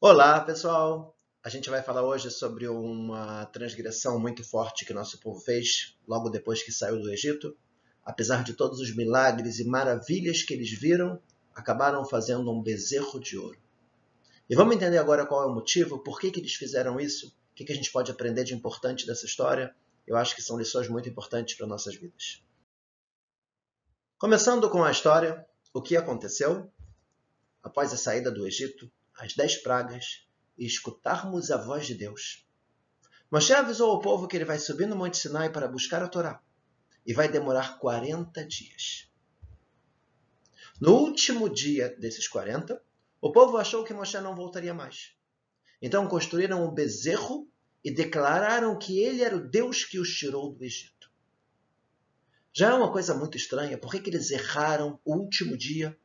Olá, pessoal! A gente vai falar hoje sobre uma transgressão muito forte que nosso povo fez logo depois que saiu do Egito. Apesar de todos os milagres e maravilhas que eles viram, acabaram fazendo um bezerro de ouro. E vamos entender agora qual é o motivo, por que eles fizeram isso, o que a gente pode aprender de importante dessa história. Eu acho que são lições muito importantes para nossas vidas. Começando com a história, o que aconteceu após a saída do Egito, as 10 pragas, e escutarmos a voz de Deus. Moshe avisou ao povo que ele vai subir no Monte Sinai para buscar a Torá, e vai demorar 40 dias. No último dia desses 40, o povo achou que Moshe não voltaria mais. Então construíram um bezerro e declararam que ele era o Deus que os tirou do Egito. Já é uma coisa muito estranha, por que eles erraram o último dia?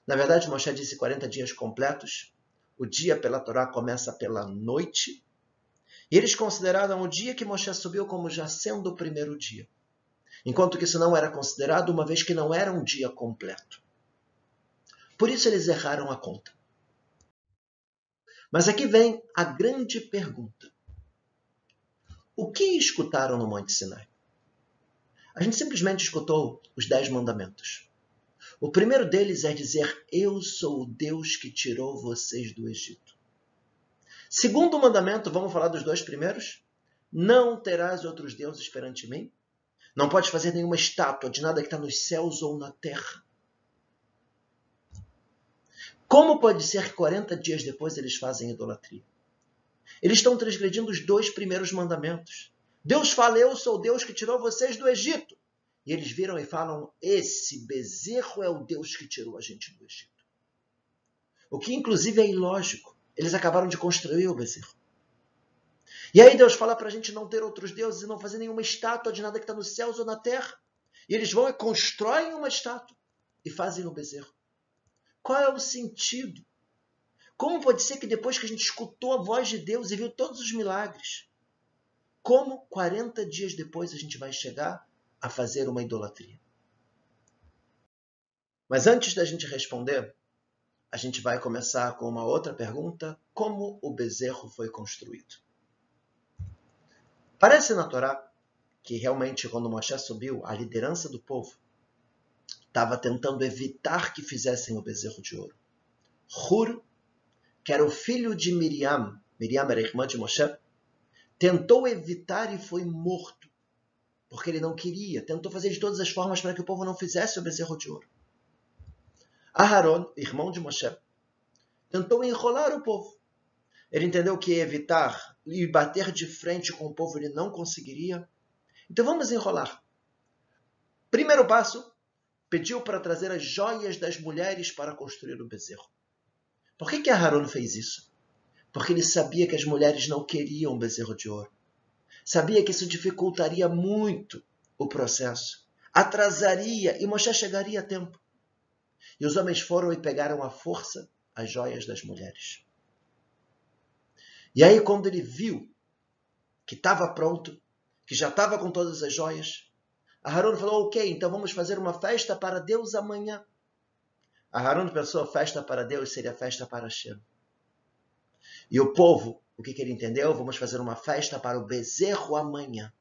Na verdade, Moshe disse 40 dias completos. O dia pela Torá começa pela noite. E eles consideraram o dia que Moshe subiu como já sendo o primeiro dia. Enquanto que isso não era considerado, uma vez que não era um dia completo. Por isso eles erraram a conta. Mas aqui vem a grande pergunta. O que escutaram no Monte Sinai? A gente simplesmente escutou os 10 mandamentos. O primeiro deles é dizer: eu sou o Deus que tirou vocês do Egito. Segundo o mandamento, vamos falar dos 2 primeiros? Não terás outros deuses perante mim. Não podes fazer nenhuma estátua de nada que está nos céus ou na terra. Como pode ser que 40 dias depois eles fazem idolatria? Eles estão transgredindo os 2 primeiros mandamentos. Deus fala: eu sou o Deus que tirou vocês do Egito. E eles viram e falam: esse bezerro é o Deus que tirou a gente do Egito. O que inclusive é ilógico. Eles acabaram de construir o bezerro. E aí Deus fala para a gente não ter outros deuses e não fazer nenhuma estátua de nada que está nos céus ou na terra. E eles vão e constroem uma estátua e fazem o bezerro. Qual é o sentido? Como pode ser que depois que a gente escutou a voz de Deus e viu todos os milagres, como 40 dias depois a gente vai chegar a fazer uma idolatria? Mas antes da gente responder, a gente vai começar com uma outra pergunta: como o bezerro foi construído? Parece na Torá que realmente quando Moshe subiu, a liderança do povo estava tentando evitar que fizessem o bezerro de ouro. Hur, que era o filho de Miriam, Miriam era irmã de Moshe, tentou evitar e foi morto, porque ele não queria, tentou fazer de todas as formas para que o povo não fizesse o bezerro de ouro. Aharon, irmão de Moshe, tentou enrolar o povo. Ele entendeu que evitar e bater de frente com o povo ele não conseguiria. Então vamos enrolar. Primeiro passo, pediu para trazer as joias das mulheres para construir o bezerro. Por que Aharon fez isso? Porque ele sabia que as mulheres não queriam o bezerro de ouro. Sabia que isso dificultaria muito o processo. Atrasaria e Moshe chegaria a tempo. E os homens foram e pegaram à força as joias das mulheres. E aí quando ele viu que estava pronto, que já estava com todas as joias, Aharon falou: ok, então vamos fazer uma festa para Deus amanhã. Aharon pensou: festa para Deus seria festa para Hashem. E o povo, o que ele entendeu? Vamos fazer uma festa para o bezerro amanhã.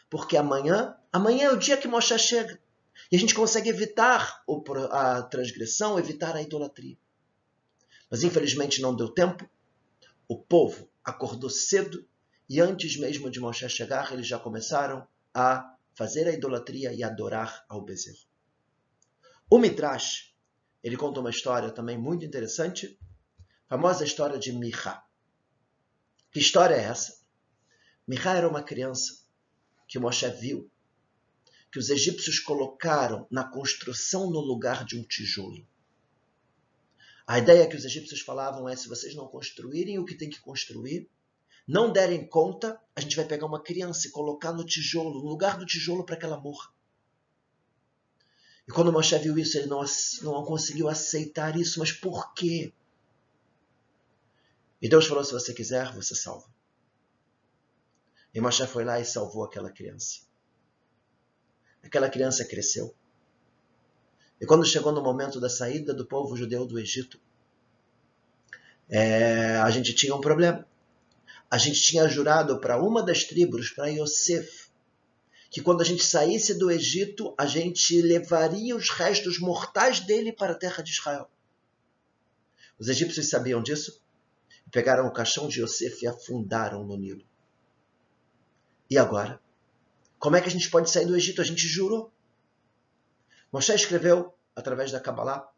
Porque amanhã é o dia que Moshe chega. E a gente consegue evitar a transgressão, evitar a idolatria. Mas infelizmente não deu tempo. O povo acordou cedo e antes mesmo de Moshe chegar, eles já começaram a fazer a idolatria e adorar ao bezerro. O Midrash, ele conta uma história também muito interessante, a famosa história de Micha. Que história é essa? Micha era uma criança que Moshe viu, que os egípcios colocaram na construção no lugar de um tijolo. A ideia que os egípcios falavam é: se vocês não construírem o que tem que construir, não derem conta, a gente vai pegar uma criança e colocar no tijolo, no lugar do tijolo para que ela morra. E quando Moshe viu isso, ele não conseguiu aceitar isso. Mas por quê? E Deus falou: se você quiser, você salva. E Moshe foi lá e salvou aquela criança. Aquela criança cresceu. E quando chegou no momento da saída do povo judeu do Egito, A gente tinha um problema. A gente tinha jurado para uma das tribos, para Yosef, que quando a gente saísse do Egito, a gente levaria os restos mortais dele para a terra de Israel. Os egípcios sabiam disso, pegaram o caixão de Yosef e afundaram no Nilo. E agora? Como é que a gente pode sair do Egito? A gente jurou. Moshe escreveu, através da Kabbalah,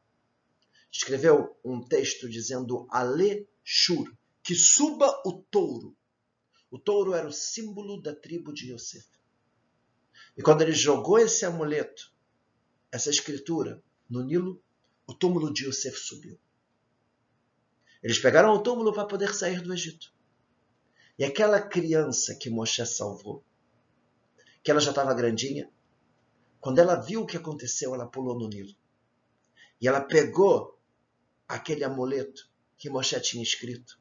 escreveu um texto dizendo Ale Shur, que suba o touro. O touro era o símbolo da tribo de Yosef. E quando ele jogou esse amuleto, essa escritura, no Nilo, o túmulo de Yosef subiu. Eles pegaram o túmulo para poder sair do Egito. E aquela criança que Moshe salvou, que ela já estava grandinha, quando ela viu o que aconteceu, ela pulou no Nilo. E ela pegou aquele amuleto que Moshe tinha escrito,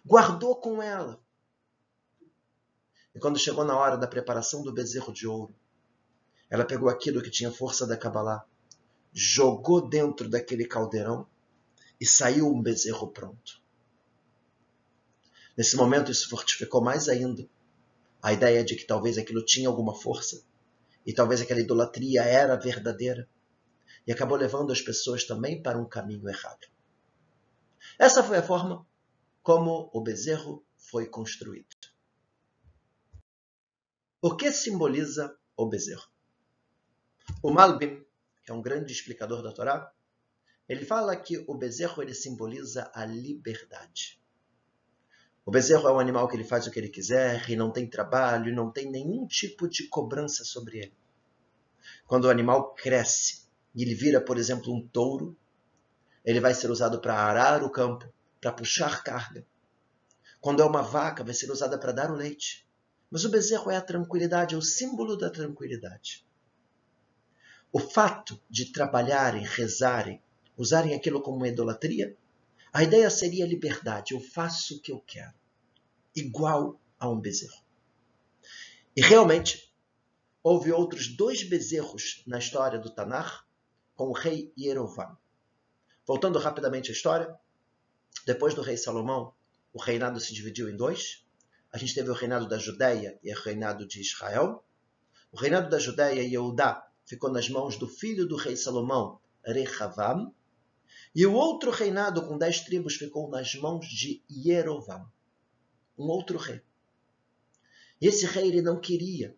guardou com ela. E quando chegou na hora da preparação do bezerro de ouro, ela pegou aquilo que tinha força da Kabbalah, jogou dentro daquele caldeirão e saiu um bezerro pronto. Nesse momento isso fortificou mais ainda a ideia de que talvez aquilo tinha alguma força e talvez aquela idolatria era verdadeira e acabou levando as pessoas também para um caminho errado. Essa foi a forma como o bezerro foi construído. O que simboliza o bezerro? O Malbim, que é um grande explicador da Torá, ele fala que o bezerro ele simboliza a liberdade. O bezerro é um animal que ele faz o que ele quiser e não tem trabalho, não tem nenhum tipo de cobrança sobre ele. Quando o animal cresce e ele vira, por exemplo, um touro, ele vai ser usado para arar o campo, para puxar carga. Quando é uma vaca, vai ser usada para dar o leite. Mas o bezerro é a tranquilidade, é o símbolo da tranquilidade. O fato de trabalharem, rezarem, usarem aquilo como uma idolatria, a ideia seria a liberdade. Eu faço o que eu quero, igual a um bezerro. E realmente, houve outros 2 bezerros na história do Tanar, com o rei Yerovam. Voltando rapidamente à história, depois do rei Salomão, o reinado se dividiu em 2. A gente teve o reinado da Judéia e o reinado de Israel. O reinado da Judéia, Yehudá, ficou nas mãos do filho do rei Salomão, Rehavam. E o outro reinado com 10 tribos ficou nas mãos de Yerovam, um outro rei. E esse rei ele não queria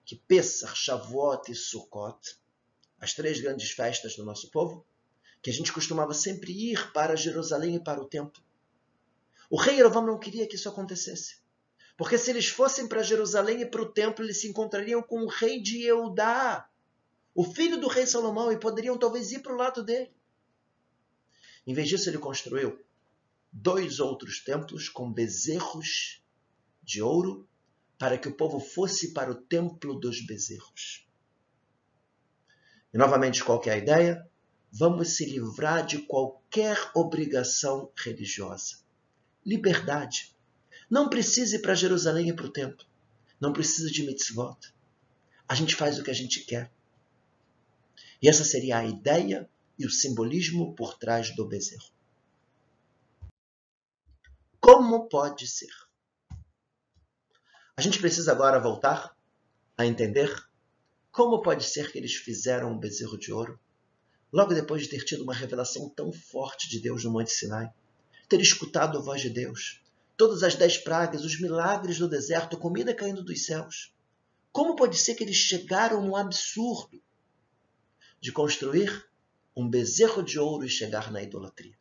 que Pessach, Shavuot e Sukkot, as 3 grandes festas do nosso povo, que a gente costumava sempre ir para Jerusalém e para o templo. O rei Yerovam não queria que isso acontecesse. Porque se eles fossem para Jerusalém e para o templo, eles se encontrariam com o rei de Yehudá, o filho do rei Salomão, e poderiam talvez ir para o lado dele. Em vez disso, ele construiu 2 outros templos com bezerros de ouro para que o povo fosse para o templo dos bezerros. E novamente, qual que é a ideia? Vamos se livrar de qualquer obrigação religiosa. Liberdade. Não precisa ir para Jerusalém e para o templo. Não precisa de mitzvot. A gente faz o que a gente quer. E essa seria a ideia e o simbolismo por trás do bezerro. Como pode ser? A gente precisa agora voltar a entender como pode ser que eles fizeram um bezerro de ouro, logo depois de ter tido uma revelação tão forte de Deus no Monte Sinai, ter escutado a voz de Deus, todas as 10 pragas, os milagres do deserto, comida caindo dos céus. Como pode ser que eles chegaram no absurdo de construir um bezerro de ouro e chegar na idolatria?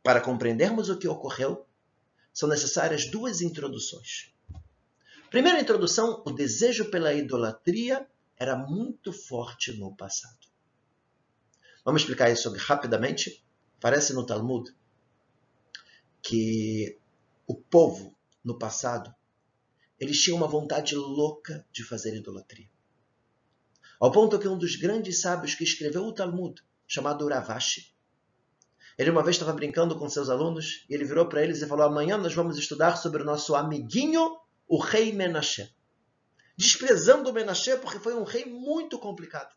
Para compreendermos o que ocorreu, são necessárias 2 introduções. Primeira introdução, o desejo pela idolatria era muito forte no passado. Vamos explicar isso rapidamente. Parece no Talmud que o povo, no passado, eles tinham uma vontade louca de fazer idolatria. Ao ponto que um dos grandes sábios que escreveu o Talmud, chamado Ravashi, ele uma vez estava brincando com seus alunos e ele virou para eles e falou: amanhã nós vamos estudar sobre o nosso amiguinho, o rei Menashe. Desprezando o Menashe porque foi um rei muito complicado.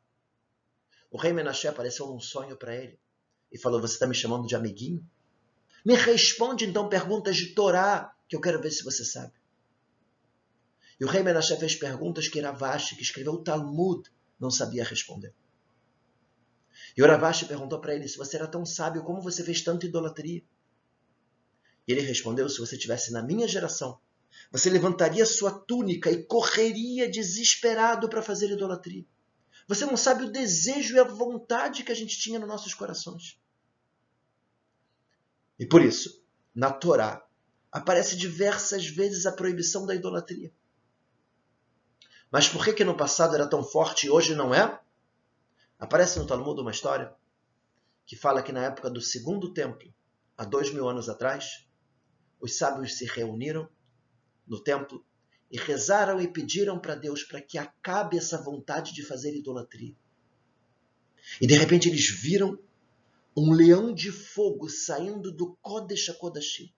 O rei Menashe apareceu num sonho para ele e falou: você está me chamando de amiguinho? Me responde então perguntas de Torá, que eu quero ver se você sabe. E o rei Menaché fez perguntas que Ravashi, que escreveu o Talmud, não sabia responder. E o Ravashi perguntou para ele: se você era tão sábio, como você fez tanta idolatria? E ele respondeu: se você estivesse na minha geração, você levantaria sua túnica e correria desesperado para fazer idolatria. Você não sabe o desejo e a vontade que a gente tinha nos nossos corações. E por isso, na Torá, aparece diversas vezes a proibição da idolatria. Mas por que no passado era tão forte e hoje não é? Aparece no Talmud uma história que fala que na época do segundo templo, há 2000 anos atrás, os sábios se reuniram no templo e rezaram e pediram para Deus para que acabe essa vontade de fazer idolatria. E de repente eles viram um leão de fogo saindo do Kodesh HaKodashim,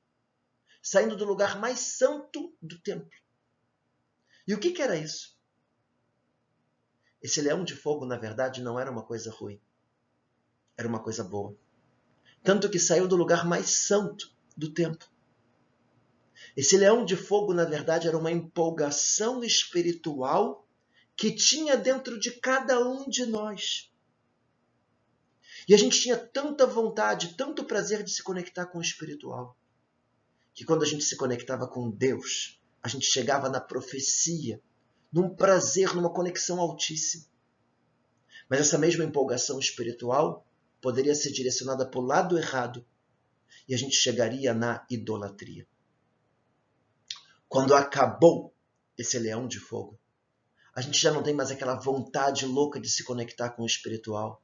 saindo do lugar mais santo do templo. E o que era isso? Esse leão de fogo, na verdade, não era uma coisa ruim. Era uma coisa boa. Tanto que saiu do lugar mais santo do templo. Esse leão de fogo, na verdade, era uma empolgação espiritual que tinha dentro de cada um de nós. E a gente tinha tanta vontade, tanto prazer de se conectar com o espiritual, que quando a gente se conectava com Deus, a gente chegava na profecia, num prazer, numa conexão altíssima. Mas essa mesma empolgação espiritual poderia ser direcionada para o lado errado e a gente chegaria na idolatria. Quando acabou esse leão de fogo, a gente já não tem mais aquela vontade louca de se conectar com o espiritual.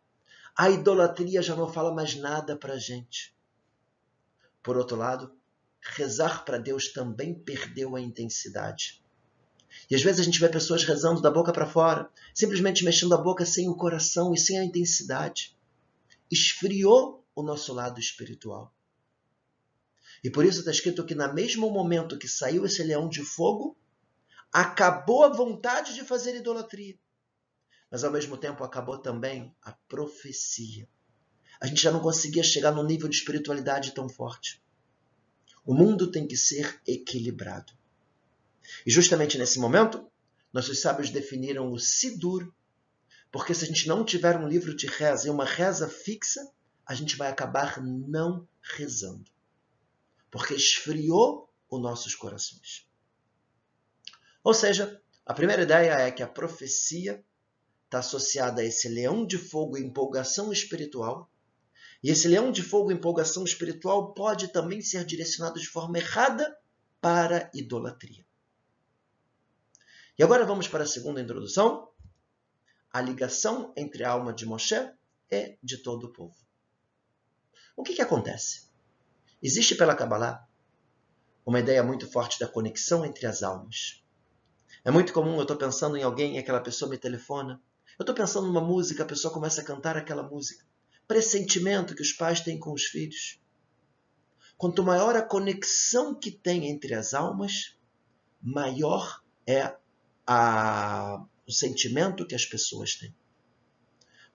A idolatria já não fala mais nada para a gente. Por outro lado, rezar para Deus também perdeu a intensidade. E às vezes a gente vê pessoas rezando da boca para fora, simplesmente mexendo a boca sem o coração e sem a intensidade. Esfriou o nosso lado espiritual. E por isso está escrito que no mesmo momento que saiu esse leão de fogo, acabou a vontade de fazer idolatria. Mas ao mesmo tempo acabou também a profecia. A gente já não conseguia chegar num nível de espiritualidade tão forte. O mundo tem que ser equilibrado. E justamente nesse momento, nossos sábios definiram o Sidur, porque se a gente não tiver um livro de reza e uma reza fixa, a gente vai acabar não rezando. Porque esfriou os nossos corações. Ou seja, a primeira ideia é que a profecia está associada a esse leão de fogo e empolgação espiritual. E esse leão de fogo e empolgação espiritual pode também ser direcionado de forma errada para a idolatria. E agora vamos para a segunda introdução. A ligação entre a alma de Moshe e de todo o povo. O que acontece? Existe pela Kabbalah uma ideia muito forte da conexão entre as almas. É muito comum, eu estou pensando em alguém e aquela pessoa me telefona. Eu estou pensando numa música, a pessoa começa a cantar aquela música. Pressentimento que os pais têm com os filhos. Quanto maior a conexão que tem entre as almas, maior é o sentimento que as pessoas têm.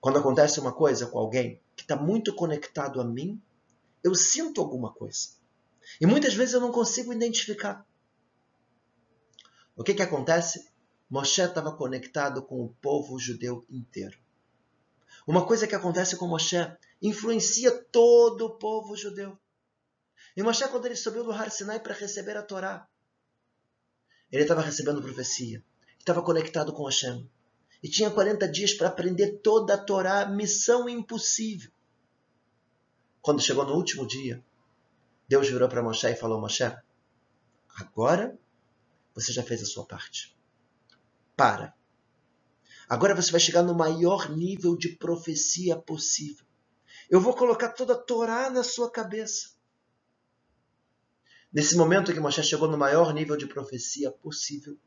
Quando acontece uma coisa com alguém que está muito conectado a mim, eu sinto alguma coisa. E muitas vezes eu não consigo identificar. O que acontece? Moshe estava conectado com o povo judeu inteiro. Uma coisa que acontece com Moshe influencia todo o povo judeu. E Moshe, quando ele subiu do Har Sinai para receber a Torá, ele estava recebendo profecia. Estava conectado com Hashem. E tinha 40 dias para aprender toda a Torá, missão impossível. Quando chegou no último dia, Deus virou para Moshe e falou: Moshe, agora você já fez a sua parte. Para. Agora você vai chegar no maior nível de profecia possível. Eu vou colocar toda a Torá na sua cabeça. Nesse momento que Moshe chegou no maior nível de profecia possível,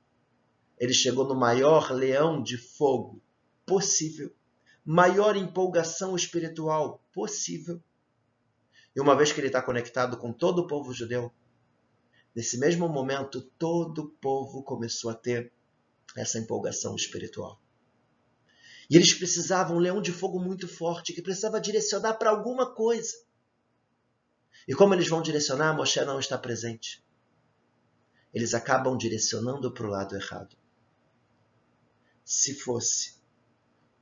ele chegou no maior leão de fogo possível, maior empolgação espiritual possível. E uma vez que ele está conectado com todo o povo judeu, nesse mesmo momento todo o povo começou a ter essa empolgação espiritual. E eles precisavam um leão de fogo muito forte, que precisava direcionar para alguma coisa. E como eles vão direcionar, Moshe não está presente. Eles acabam direcionando para o lado errado. Se fosse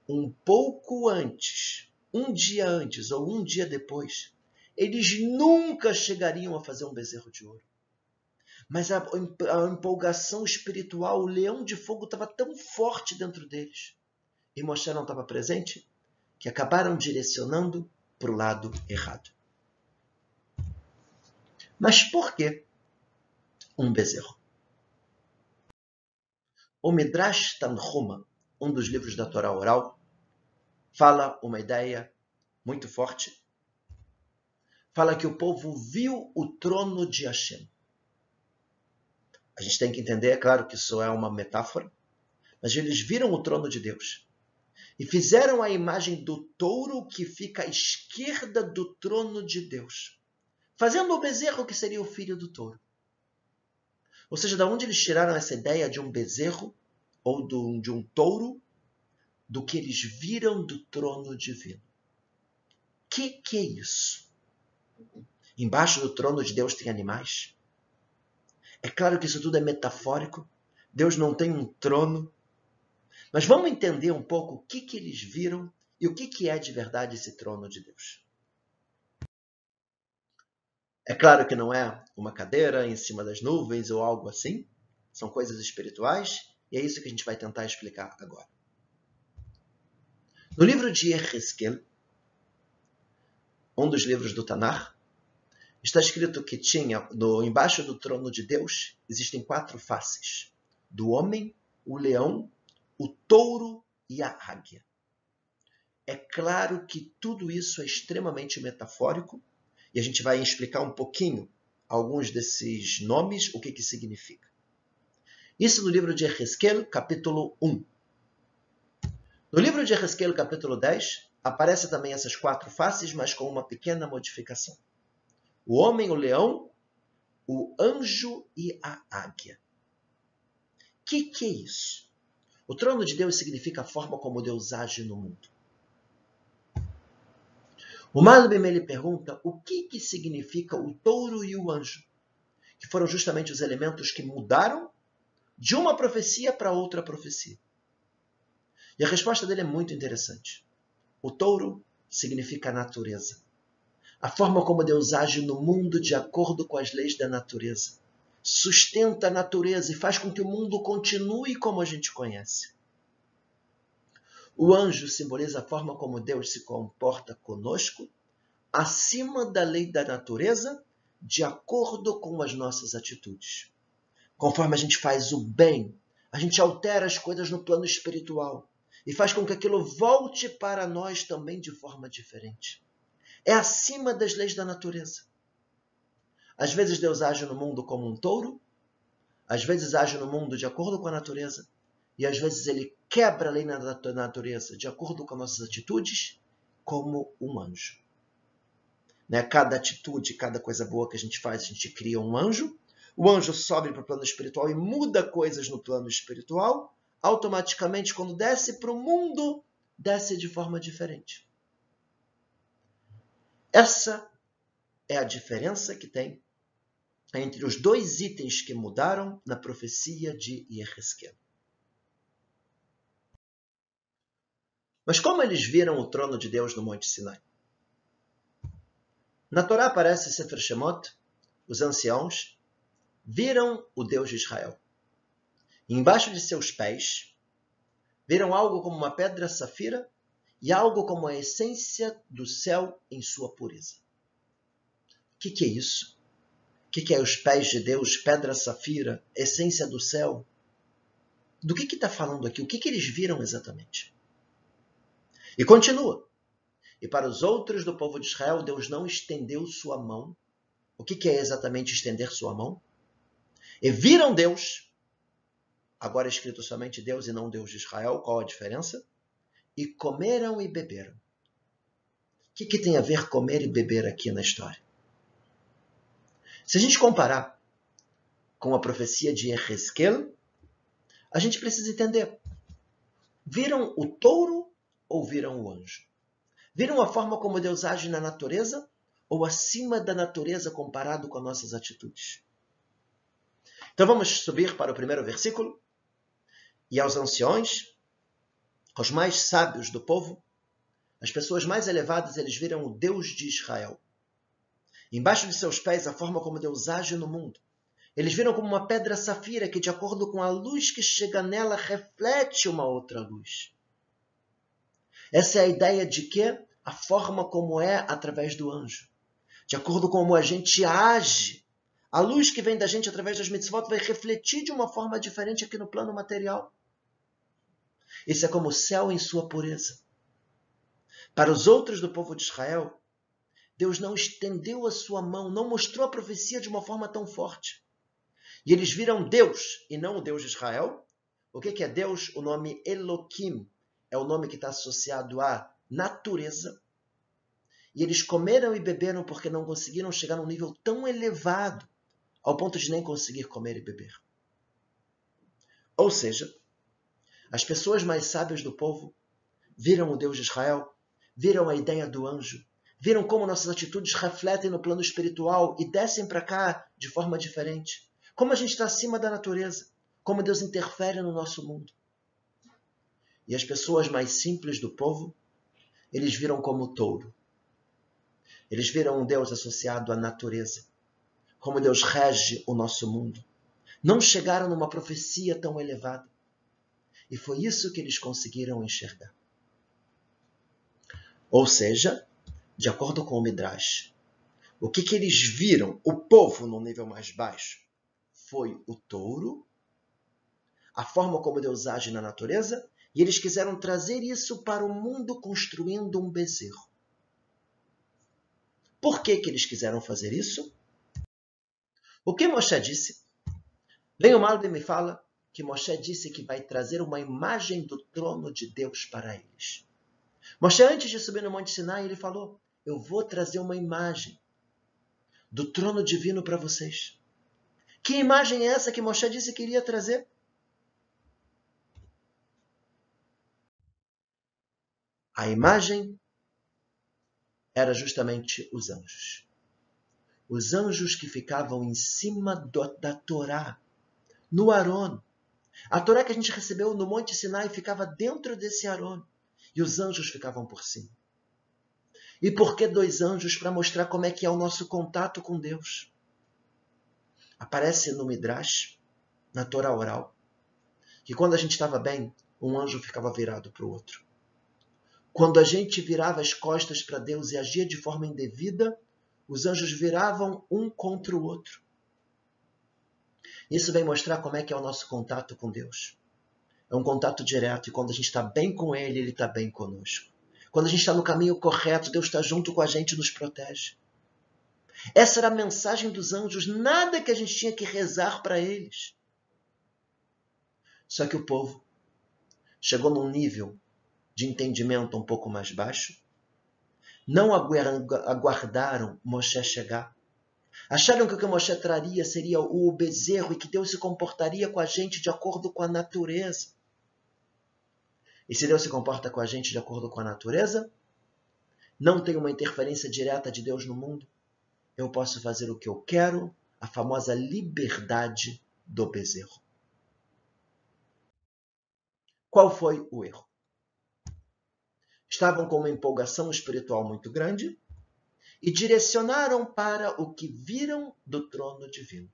um pouco antes, um dia antes ou um dia depois, eles nunca chegariam a fazer um bezerro de ouro. Mas a empolgação espiritual, o leão de fogo estava tão forte dentro deles. E Moshe não estava presente, que acabaram direcionando para o lado errado. Mas por que um bezerro? O Midrash Tanhuma, um dos livros da Torá oral, fala uma ideia muito forte. Fala que o povo viu o trono de Hashem. A gente tem que entender, é claro que isso é uma metáfora, mas eles viram o trono de Deus. E fizeram a imagem do touro que fica à esquerda do trono de Deus, fazendo o bezerro que seria o filho do touro. Ou seja, de onde eles tiraram essa ideia de um bezerro ou de um touro, do que eles viram do trono divino. Que é isso? Embaixo do trono de Deus tem animais? É claro que isso tudo é metafórico. Deus não tem um trono. Mas vamos entender um pouco o que eles viram e o que é de verdade esse trono de Deus. É claro que não é uma cadeira em cima das nuvens ou algo assim. São coisas espirituais e é isso que a gente vai tentar explicar agora. No livro de Yehezkel, um dos livros do Tanakh, está escrito que embaixo do trono de Deus existem 4 faces: do homem, o leão, o touro e a águia. É claro que tudo isso é extremamente metafórico e a gente vai explicar um pouquinho alguns desses nomes, o que significa. Isso no livro de Yehezkel, capítulo 1. No livro de Yehezkel, capítulo 10, aparecem também essas 4 faces, mas com uma pequena modificação. O homem, o leão, o anjo e a águia. Que é isso? O trono de Deus significa a forma como Deus age no mundo. O Malbim ele pergunta o que significa o touro e o anjo, que foram justamente os elementos que mudaram de uma profecia para outra profecia. E a resposta dele é muito interessante. O touro significa a natureza. A forma como Deus age no mundo de acordo com as leis da natureza. Sustenta a natureza e faz com que o mundo continue como a gente conhece. O anjo simboliza a forma como Deus se comporta conosco, acima da lei da natureza, de acordo com as nossas atitudes. Conforme a gente faz o bem, a gente altera as coisas no plano espiritual e faz com que aquilo volte para nós também de forma diferente. É acima das leis da natureza. Às vezes Deus age no mundo como um touro, às vezes age no mundo de acordo com a natureza, e às vezes ele quebra a lei da natureza de acordo com nossas atitudes, como um anjo. Cada atitude, cada coisa boa que a gente faz, a gente cria um anjo. O anjo sobe para o plano espiritual e muda coisas no plano espiritual. Automaticamente, quando desce para o mundo, desce de forma diferente. Essa é a diferença que tem entre os 2 itens que mudaram na profecia de Yehezkel. Mas como eles viram o trono de Deus no Monte Sinai? Na Torá aparece Sefer Shemot, os anciãos viram o Deus de Israel. E embaixo de seus pés, viram algo como uma pedra safira e algo como a essência do céu em sua pureza. O que é isso? O que é os pés de Deus, pedra safira, essência do céu? Do que está falando aqui? O que eles viram exatamente? E continua. E para os outros do povo de Israel, Deus não estendeu sua mão. O que é exatamente estender sua mão? E viram Deus, agora é escrito somente Deus e não Deus de Israel, qual a diferença? E comeram e beberam. O que tem a ver comer e beber aqui na história? Se a gente comparar com a profecia de Yehezkel, a gente precisa entender. Viram o touro ou viram o anjo? Viram a forma como Deus age na natureza ou acima da natureza comparado com as nossas atitudes? Então vamos subir para o primeiro versículo. E aos anciões, aos mais sábios do povo, as pessoas mais elevadas, eles viram o Deus de Israel. Embaixo de seus pés, a forma como Deus age no mundo. Eles viram como uma pedra safira que, de acordo com a luz que chega nela, reflete uma outra luz. Essa é a ideia de que a forma como é através do anjo. De acordo com como a gente age, a luz que vem da gente através das mitzvot vai refletir de uma forma diferente aqui no plano material. Isso é como o céu em sua pureza. Para os outros do povo de Israel, Deus não estendeu a sua mão, não mostrou a profecia de uma forma tão forte. E eles viram Deus, e não o Deus de Israel. O que é Deus? O nome Elohim é o nome que está associado à natureza. E eles comeram e beberam porque não conseguiram chegar num nível tão elevado, ao ponto de nem conseguir comer e beber. Ou seja, as pessoas mais sábias do povo viram o Deus de Israel, viram a ideia do anjo, viram como nossas atitudes refletem no plano espiritual e descem para cá de forma diferente. Como a gente está acima da natureza, como Deus interfere no nosso mundo. E as pessoas mais simples do povo, eles viram como o touro. Eles viram um Deus associado à natureza, como Deus rege o nosso mundo. Não chegaram numa profecia tão elevada. E foi isso que eles conseguiram enxergar. Ou seja, de acordo com o Midrash, o que eles viram, o povo no nível mais baixo, foi o touro, a forma como Deus age na natureza, e eles quiseram trazer isso para o mundo construindo um bezerro. Por que eles quiseram fazer isso? O que Moshe disse? Vem o Malbim e me fala que Moshe disse que vai trazer uma imagem do trono de Deus para eles. Moshe, antes de subir no Monte Sinai, ele falou, eu vou trazer uma imagem do trono divino para vocês. Que imagem é essa que Moshe disse que iria trazer? A imagem era justamente os anjos. Os anjos que ficavam em cima da Torá, no Aron. A Torá que a gente recebeu no Monte Sinai ficava dentro desse Aron. E os anjos ficavam por cima. E por que 2 anjos? Para mostrar como é que é o nosso contato com Deus. Aparece no Midrash, na Torá oral, que quando a gente estava bem, um anjo ficava virado para o outro. Quando a gente virava as costas para Deus e agia de forma indevida, os anjos viravam um contra o outro. Isso vem mostrar como é que é o nosso contato com Deus. É um contato direto, e quando a gente está bem com Ele, Ele está bem conosco. Quando a gente está no caminho correto, Deus está junto com a gente e nos protege. Essa era a mensagem dos anjos, nada que a gente tinha que rezar para eles. Só que o povo chegou num nível de entendimento um pouco mais baixo, não aguardaram Moshe chegar. Acharam que o que Moshe traria seria o bezerro e que Deus se comportaria com a gente de acordo com a natureza. E se Deus se comporta com a gente de acordo com a natureza, não tem uma interferência direta de Deus no mundo, eu posso fazer o que eu quero, a famosa liberdade do bezerro. Qual foi o erro? Estavam com uma empolgação espiritual muito grande e direcionaram para o que viram do trono divino.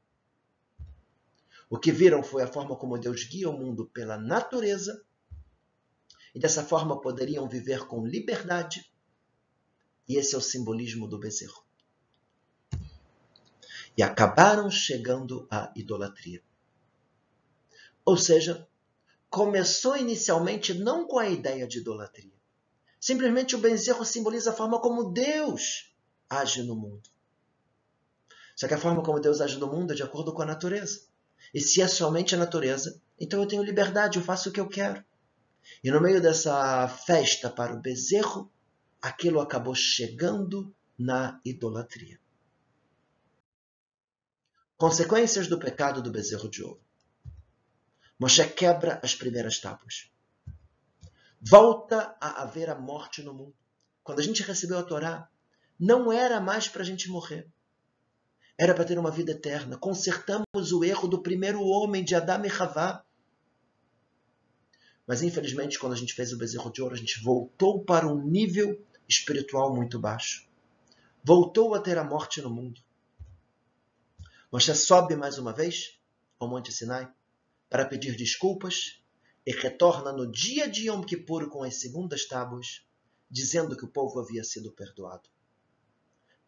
O que viram foi a forma como Deus guia o mundo pela natureza, e dessa forma poderiam viver com liberdade, e esse é o simbolismo do bezerro. E acabaram chegando à idolatria. Ou seja, começou inicialmente não com a ideia de idolatria. Simplesmente o bezerro simboliza a forma como Deus age no mundo. Só que a forma como Deus age no mundo é de acordo com a natureza. E se é somente a natureza, então eu tenho liberdade, eu faço o que eu quero. E no meio dessa festa para o bezerro, aquilo acabou chegando na idolatria. Consequências do pecado do bezerro de ouro. Moshe quebra as primeiras tábuas. Volta a haver a morte no mundo. Quando a gente recebeu a Torá, não era mais para a gente morrer. Era para ter uma vida eterna. Consertamos o erro do primeiro homem, de Adão e Havá. Mas, infelizmente, quando a gente fez o bezerro de ouro, a gente voltou para um nível espiritual muito baixo. Voltou a ter a morte no mundo. Moshe sobe mais uma vez ao Monte Sinai para pedir desculpas e retorna no dia de Yom Kippur com as segundas tábuas, dizendo que o povo havia sido perdoado.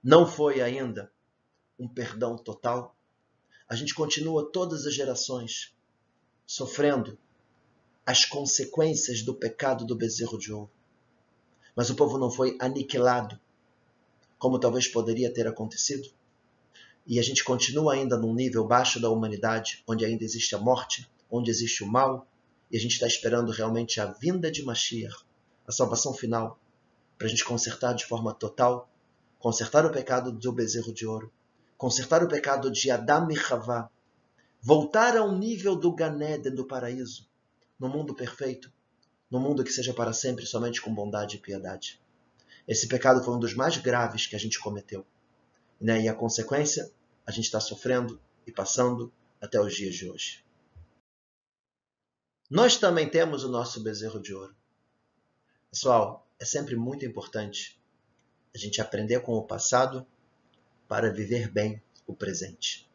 Não foi ainda um perdão total. A gente continua todas as gerações sofrendo as consequências do pecado do bezerro de ouro. Mas o povo não foi aniquilado, como talvez poderia ter acontecido. E a gente continua ainda num nível baixo da humanidade, onde ainda existe a morte, onde existe o mal, e a gente está esperando realmente a vinda de Mashiach, a salvação final, para a gente consertar de forma total, consertar o pecado do bezerro de ouro, consertar o pecado de Adão e Havá, voltar ao nível do Gan Eden, do paraíso, no mundo perfeito, no mundo que seja para sempre somente com bondade e piedade. Esse pecado foi um dos mais graves que a gente cometeu. Né? E a consequência, a gente está sofrendo e passando até os dias de hoje. Nós também temos o nosso bezerro de ouro. Pessoal, é sempre muito importante a gente aprender com o passado para viver bem o presente.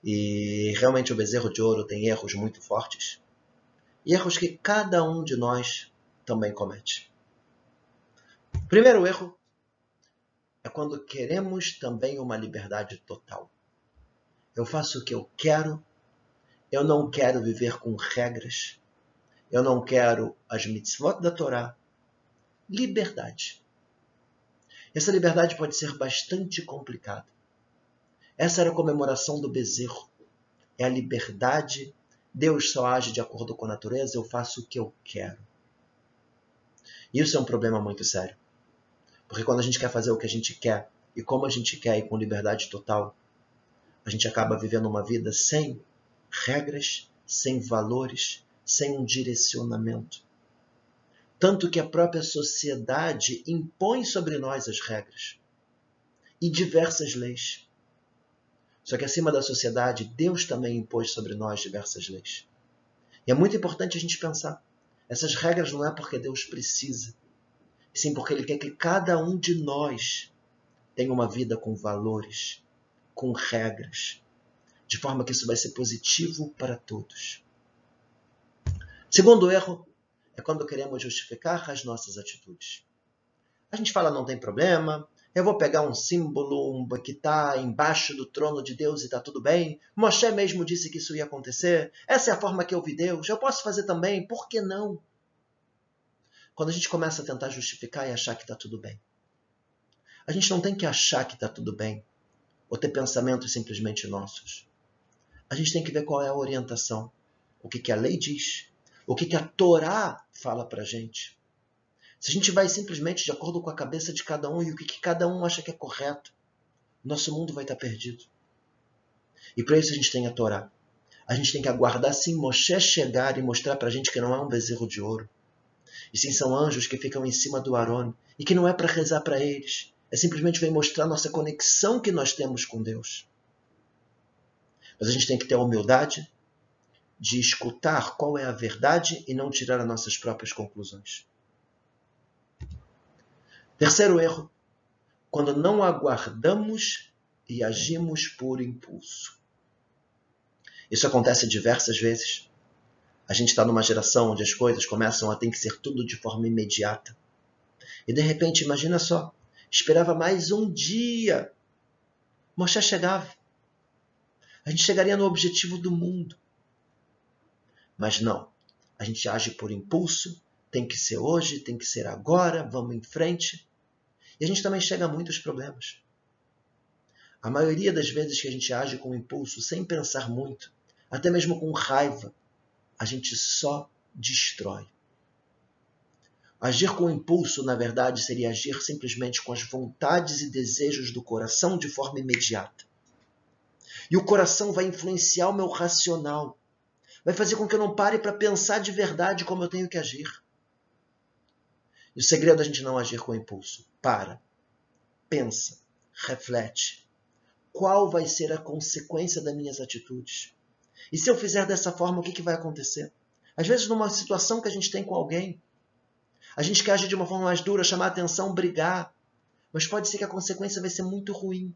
E realmente o bezerro de ouro tem erros muito fortes. E erros que cada um de nós também comete. O primeiro erro é quando queremos também uma liberdade total. Eu faço o que eu quero, eu não quero viver com regras, eu não quero as mitzvot da Torá. Liberdade. Essa liberdade pode ser bastante complicada. Essa era a comemoração do bezerro. É a liberdade. Deus só age de acordo com a natureza, eu faço o que eu quero. Isso é um problema muito sério. Porque quando a gente quer fazer o que a gente quer, e como a gente quer, e com liberdade total, a gente acaba vivendo uma vida sem regras, sem valores, sem um direcionamento. Tanto que a própria sociedade impõe sobre nós as regras e diversas leis. Só que acima da sociedade, Deus também impôs sobre nós diversas leis. E é muito importante a gente pensar, essas regras não é porque Deus precisa, e sim porque Ele quer que cada um de nós tenha uma vida com valores, com regras, de forma que isso vai ser positivo para todos. Segundo erro é quando queremos justificar as nossas atitudes. A gente fala, não tem problema, eu vou pegar um símbolo que está embaixo do trono de Deus e está tudo bem. Moshe mesmo disse que isso ia acontecer. Essa é a forma que eu vi Deus. Eu posso fazer também, por que não? Quando a gente começa a tentar justificar e achar que está tudo bem. A gente não tem que achar que está tudo bem, ou ter pensamentos simplesmente nossos. A gente tem que ver qual é a orientação, o que a lei diz, o que a Torá fala para a gente. Se a gente vai simplesmente de acordo com a cabeça de cada um e o que cada um acha que é correto, nosso mundo vai estar perdido. E para isso a gente tem a Torá. A gente tem que aguardar sim Moshe chegar e mostrar para a gente que não é um bezerro de ouro. E sim são anjos que ficam em cima do Aron e que não é para rezar para eles. É simplesmente vem mostrar nossa conexão que nós temos com Deus. Mas a gente tem que ter a humildade de escutar qual é a verdade e não tirar as nossas próprias conclusões. Terceiro erro, quando não aguardamos e agimos por impulso. Isso acontece diversas vezes. A gente está numa geração onde as coisas começam a ter que ser tudo de forma imediata. E de repente, imagina só, esperava mais um dia. Moshe chegava. A gente chegaria no objetivo do mundo. Mas não, a gente age por impulso, tem que ser hoje, tem que ser agora, vamos em frente. E a gente também chega a muitos problemas. A maioria das vezes que a gente age com impulso, sem pensar muito, até mesmo com raiva, a gente só destrói. Agir com impulso, na verdade, seria agir simplesmente com as vontades e desejos do coração de forma imediata. E o coração vai influenciar o meu racional. Vai fazer com que eu não pare para pensar de verdade como eu tenho que agir. E o segredo é a gente não agir com impulso. Para, pensa, reflete. Qual vai ser a consequência das minhas atitudes? E se eu fizer dessa forma, o que vai acontecer? Às vezes, numa situação que a gente tem com alguém, a gente quer agir de uma forma mais dura, chamar atenção, brigar. Mas pode ser que a consequência vai ser muito ruim.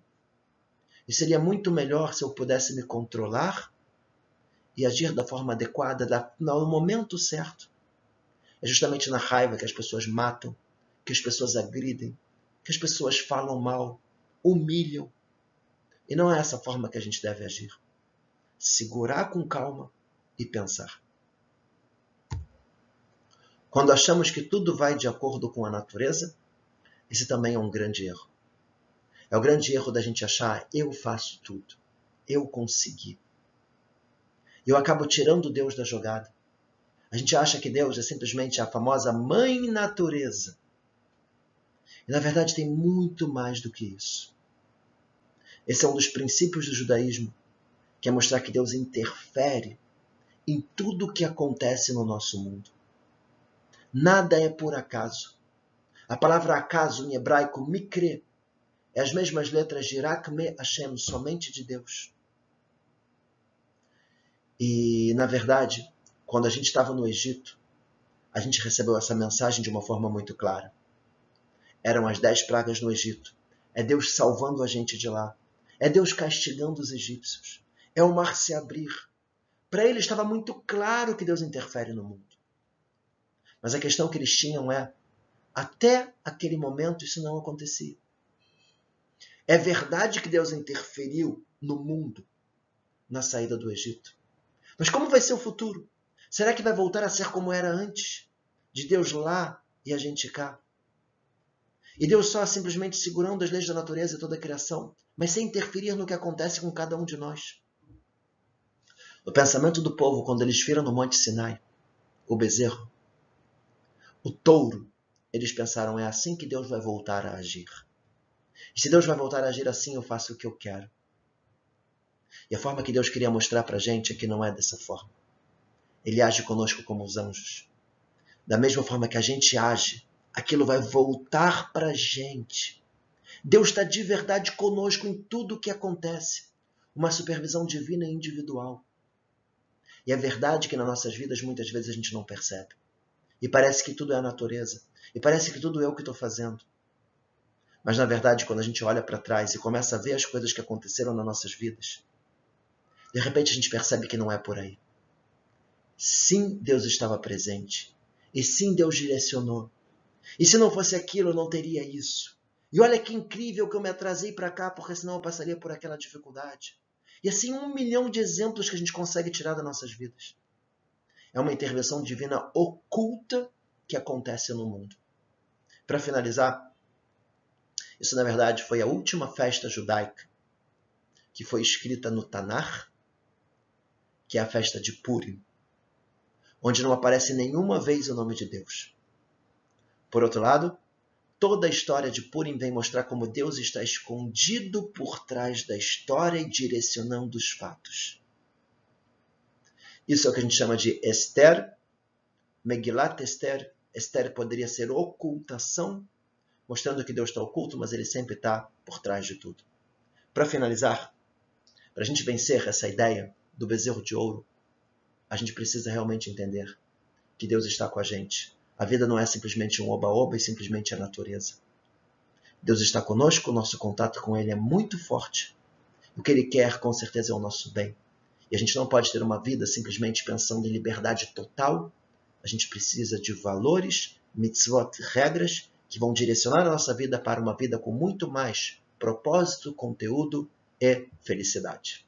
E seria muito melhor se eu pudesse me controlar e agir da forma adequada, no momento certo. É justamente na raiva que as pessoas matam, que as pessoas agridem, que as pessoas falam mal, humilham. E não é essa forma que a gente deve agir. Segurar com calma e pensar. Quando achamos que tudo vai de acordo com a natureza, esse também é um grande erro. É o grande erro da gente achar, eu faço tudo, eu consegui. E eu acabo tirando Deus da jogada. A gente acha que Deus é simplesmente a famosa mãe natureza. E na verdade tem muito mais do que isso. Esse é um dos princípios do judaísmo, que é mostrar que Deus interfere em tudo o que acontece no nosso mundo. Nada é por acaso. A palavra acaso em hebraico, mikre, é as mesmas letras de Rak Me Hashem, somente de Deus. E, na verdade, quando a gente estava no Egito, a gente recebeu essa mensagem de uma forma muito clara. Eram as 10 pragas no Egito. É Deus salvando a gente de lá. É Deus castigando os egípcios. É o mar se abrir. Para ele estava muito claro que Deus interfere no mundo. Mas a questão que eles tinham é, até aquele momento isso não acontecia. É verdade que Deus interferiu no mundo na saída do Egito. Mas como vai ser o futuro? Será que vai voltar a ser como era antes? De Deus lá e a gente cá? E Deus só simplesmente segurando as leis da natureza e toda a criação, mas sem interferir no que acontece com cada um de nós. No pensamento do povo, quando eles viram no Monte Sinai o bezerro, o touro, eles pensaram, é assim que Deus vai voltar a agir. E se Deus vai voltar a agir assim, eu faço o que eu quero. E a forma que Deus queria mostrar para a gente é que não é dessa forma. Ele age conosco como os anjos. Da mesma forma que a gente age, aquilo vai voltar para a gente. Deus está de verdade conosco em tudo o que acontece. Uma supervisão divina e individual. E é verdade que nas nossas vidas muitas vezes a gente não percebe. E parece que tudo é a natureza. E parece que tudo é o que estou fazendo. Mas na verdade, quando a gente olha para trás e começa a ver as coisas que aconteceram nas nossas vidas, de repente a gente percebe que não é por aí. Sim, Deus estava presente. E sim, Deus direcionou. E se não fosse aquilo, eu não teria isso. E olha que incrível que eu me atrasei para cá, porque senão eu passaria por aquela dificuldade. E assim 1 milhão de exemplos que a gente consegue tirar das nossas vidas. É uma intervenção divina oculta que acontece no mundo. Para finalizar, isso na verdade foi a última festa judaica que foi escrita no Tanar, que é a festa de Purim, onde não aparece nenhuma vez o nome de Deus. Por outro lado, toda a história de Purim vem mostrar como Deus está escondido por trás da história e direcionando os fatos. Isso é o que a gente chama de Esther, Megilat Esther. Esther poderia ser ocultação, mostrando que Deus está oculto, mas ele sempre está por trás de tudo. Para finalizar, para a gente vencer essa ideia do bezerro de ouro, a gente precisa realmente entender que Deus está com a gente. A vida não é simplesmente um oba-oba e simplesmente a natureza. Deus está conosco, o nosso contato com Ele é muito forte. O que Ele quer, com certeza, é o nosso bem. E a gente não pode ter uma vida simplesmente pensando em liberdade total. A gente precisa de valores, mitzvot, regras, que vão direcionar a nossa vida para uma vida com muito mais propósito, conteúdo e felicidade.